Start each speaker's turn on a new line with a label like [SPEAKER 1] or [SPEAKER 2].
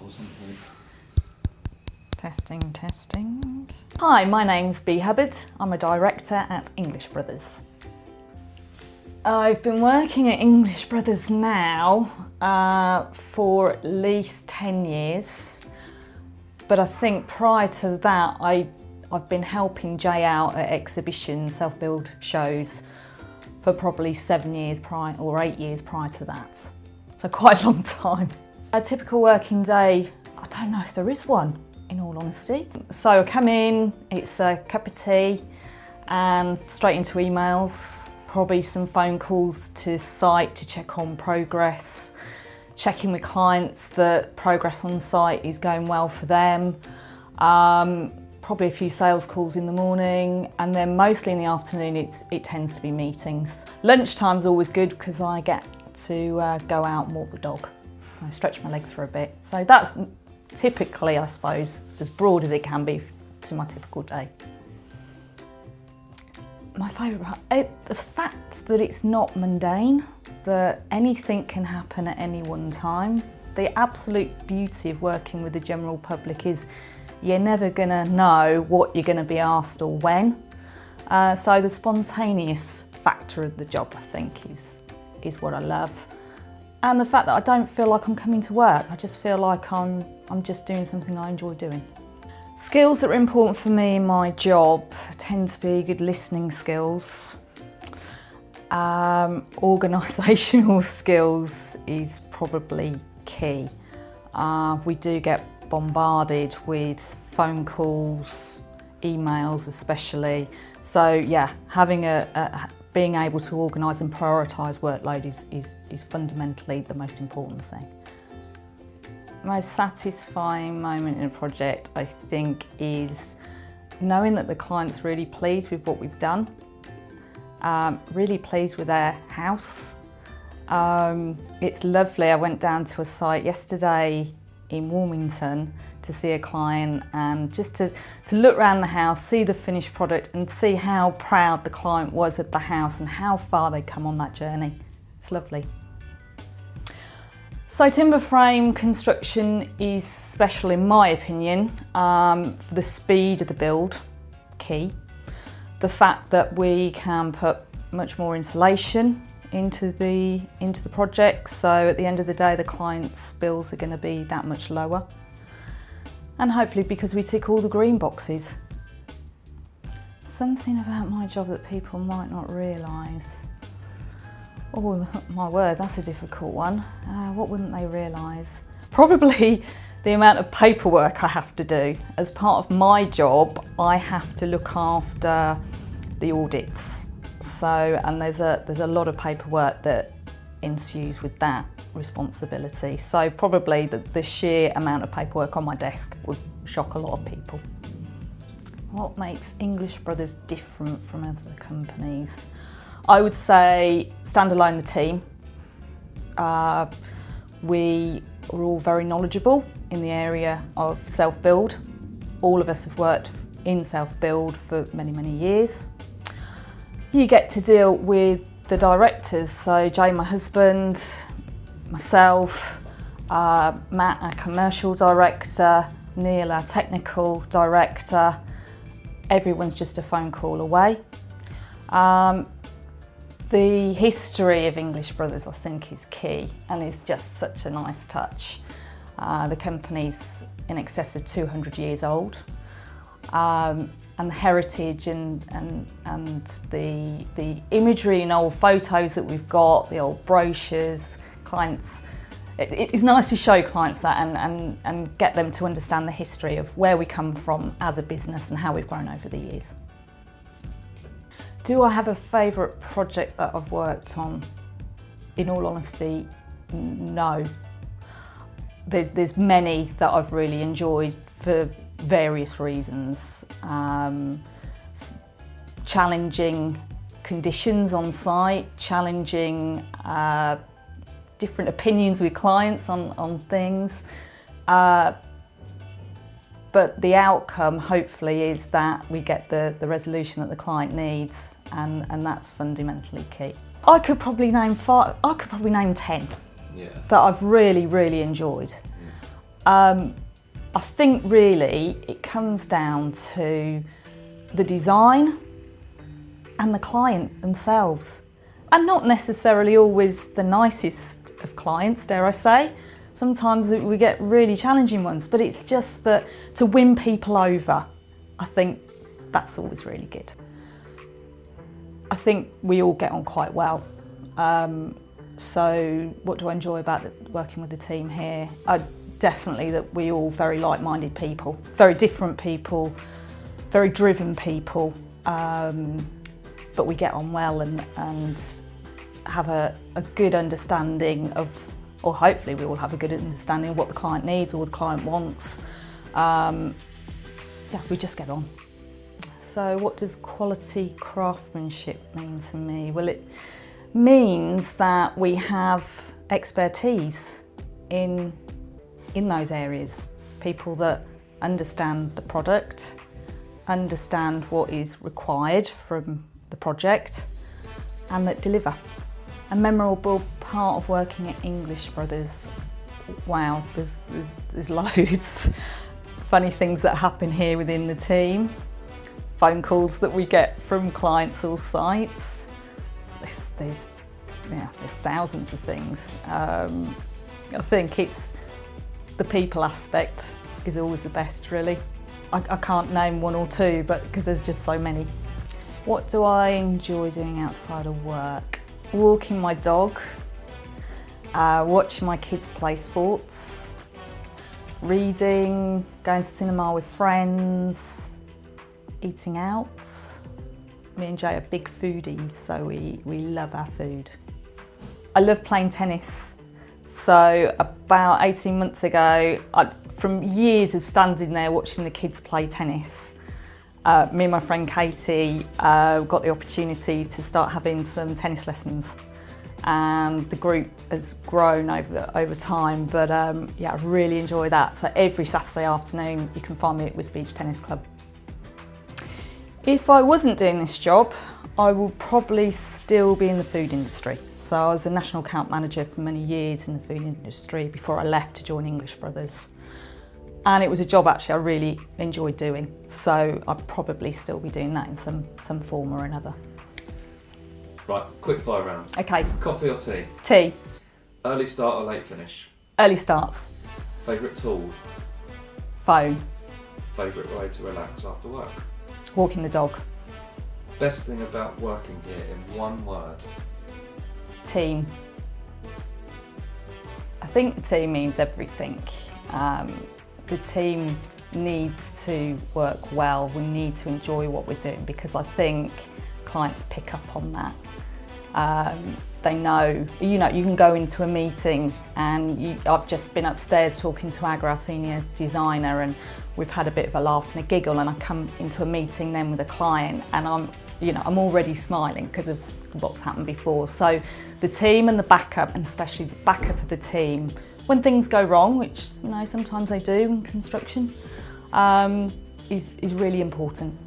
[SPEAKER 1] at some point.
[SPEAKER 2] Testing, testing. Hi, my name's Bee Hubbard. I'm a director at English Brothers. I've been working at English Brothers now for at least 10 years. But I think prior to that, I've been helping Jay out at exhibitions, self-build shows for probably 7 years prior, or 8 years prior to that. So quite a long time. A typical working day, I don't know if there is one, in all honesty. So I come in, it's a cup of tea and straight into emails, probably some phone calls to site to check on progress, checking with clients that progress on site is going well for them, probably a few sales calls in the morning, and then mostly in the afternoon it tends to be meetings. Lunchtime's always good because I get to go out and walk the dog, so I stretch my legs for a bit. So that's typically, I suppose, as broad as it can be to my typical day. My favourite part, the fact that it's not mundane, that anything can happen at any one time. The absolute beauty of working with the general public is you're never going to know what you're going to be asked or when. So the spontaneous factor of the job, I think, is what I love. And the fact that I don't feel like I'm coming to work, I just feel like I'm just doing something I enjoy doing. Skills that are important for me in my job tend to be good listening skills. Organisational skills is probably key. We do get bombarded with phone calls, emails especially. So yeah, having being able to organise and prioritise workload is fundamentally the most important thing. Most satisfying moment in a project, I think, is knowing that the client's really pleased with what we've done, really pleased with their house. It's lovely. I went down to a site yesterday in Wilmington to see a client, and just to look around the house, see the finished product and see how proud the client was of the house and how far they'd come on that journey. It's lovely. So timber frame construction is special in my opinion for the speed of the build, key. The fact that we can put much more insulation into the project, so at the end of the day the client's bills are going to be that much lower. And hopefully because we tick all the green boxes. Something about my job that people might not realise. Oh my word, that's a difficult one. What wouldn't they realise? Probably the amount of paperwork I have to do. As part of my job, I have to look after the audits. So, and there's a lot of paperwork that ensues with that responsibility. So probably the sheer amount of paperwork on my desk would shock a lot of people. What makes English Brothers different from other companies? I would say standalone the team. We are all very knowledgeable in the area of self-build. All of us have worked in self-build for many, many years. You get to deal with the directors, so Jay, my husband, myself, Matt, our commercial director, Neil, our technical director. Everyone's just a phone call away. The history of English Brothers, I think, is key and is just such a nice touch. The company's in excess of 200 years old. And the heritage and the imagery and old photos that we've got, the old brochures, clients. It's nice to show clients that and get them to understand the history of where we come from as a business and how we've grown over the years. Do I have a favourite project that I've worked on? In all honesty, no. There's many that I've really enjoyed for various reasons. Challenging conditions on site, challenging different opinions with clients on things. But the outcome, hopefully, is that we get the resolution that the client needs, and that's fundamentally key. I could probably name 10 that I've really, really enjoyed. I think really it comes down to the design and the client themselves. And not necessarily always the nicest of clients, dare I say. Sometimes we get really challenging ones, but it's just that to win people over, I think that's always really good. I think we all get on quite well. So what do I enjoy about working with the team here? Definitely that we all very like-minded people, very different people, very driven people, but we get on well and have a good understanding of, or hopefully we all have a good understanding of what the client needs or what the client wants. Yeah, we just get on. So what does quality craftsmanship mean to me? Well, it means that we have expertise in those areas. People that understand the product, understand what is required from the project, and that deliver. A memorable part of working at English Brothers, wow, there's loads. Funny things that happen here within the team. Phone calls that we get from clients or sites. There's thousands of things. I think it's the people aspect is always the best, really. I can't name one or two, but because there's just so many. What do I enjoy doing outside of work? Walking my dog, watching my kids play sports, reading, going to cinema with friends, eating out. Me and Jay are big foodies, so we love our food. I love playing tennis. So about 18 months ago, from years of standing there watching the kids play tennis, me and my friend Katie got the opportunity to start having some tennis lessons, and the group has grown over time, but yeah, I really enjoy that. So every Saturday afternoon you can find me at Wiz Beach Tennis Club. If I wasn't doing this job, I would probably still be in the food industry. So I was a national account manager for many years in the food industry before I left to join English Brothers. And it was a job actually I really enjoyed doing. So I'd probably still be doing that in some form or another.
[SPEAKER 1] Right, quick fire round.
[SPEAKER 2] Okay.
[SPEAKER 1] Coffee or tea?
[SPEAKER 2] Tea.
[SPEAKER 1] Early start or late finish?
[SPEAKER 2] Early starts.
[SPEAKER 1] Favourite tool?
[SPEAKER 2] Phone.
[SPEAKER 1] Favourite way to relax after work?
[SPEAKER 2] Walking the dog.
[SPEAKER 1] Best thing about working here in one word?
[SPEAKER 2] Team. I think the team means everything. The team needs to work well. We need to enjoy what we're doing, because I think clients pick up on that. They know, you can go into a meeting and I've just been upstairs talking to our senior designer, and we've had a bit of a laugh and a giggle, and I come into a meeting then with a client and I'm already smiling because of what's happened before. So the team and the backup, and especially the backup of the team, when things go wrong, which sometimes they do in construction, is really important.